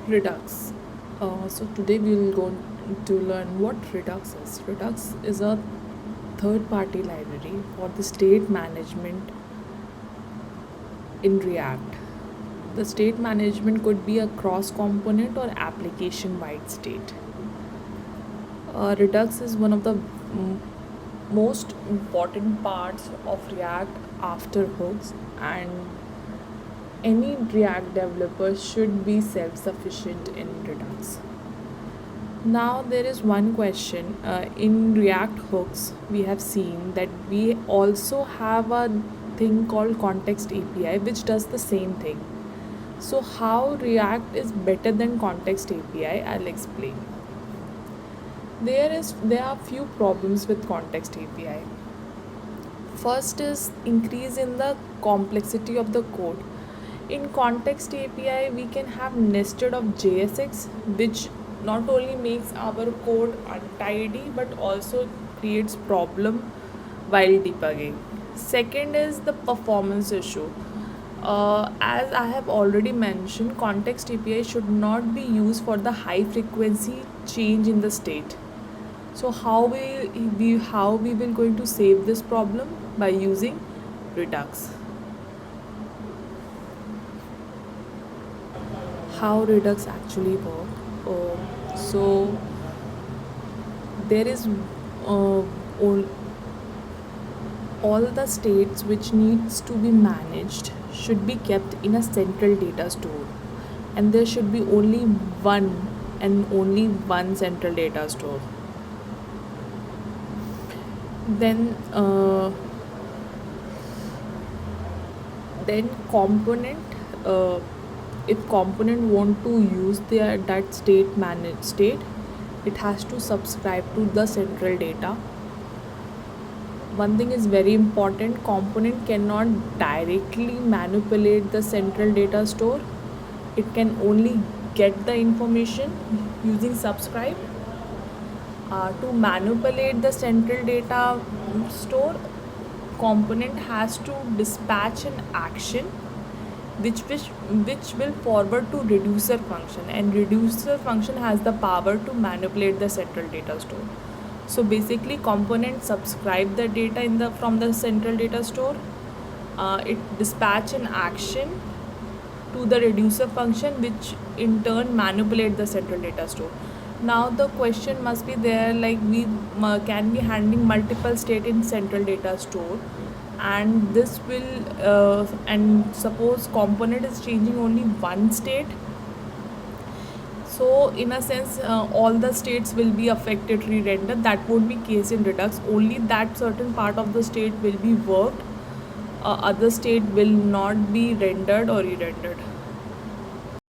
Redux. So today we will go to learn what Redux is. Redux is a third-party library for the state management in React. The state management could be a cross-component or application-wide state. Redux is one of the most important parts of React after hooks, and any React developer should be self-sufficient in Redux. Now there is one question. In React hooks, we have seen that we also have a thing called context API, which does the same thing. So how React is better than context API, I'll explain. There are few problems with context API. First is increase in the complexity of the code. In context API, we can have nested of JSX, which not only makes our code untidy but also creates problem while debugging. Second is the performance issue. As I have already mentioned, context API should not be used for the high frequency change in the state. So how we will going to save this problem by using Redux. How Redux actually work? So there is all, all the states which needs to be managed should be kept in a central data store, and there should be only one and only one central data store. Then component, if component want to use their that state managed state, it has to subscribe to the central data. One thing is very important: component cannot directly manipulate the central data store. It can only get the information using subscribe. To manipulate the central data store, component has to dispatch an action which will forward to reducer function, and reducer function has the power to manipulate the central data store. So basically component subscribe the data from the central data store. It dispatch an action to the reducer function, which in turn manipulate the central data store. Now the question must be there, like we can be handling multiple state in central data store, and this will and suppose component is changing only one state. So in a sense, all the states will be affected re-render. That won't be case in Redux. Only that certain part of the state will be worked. Other state will not be rendered or re-rendered.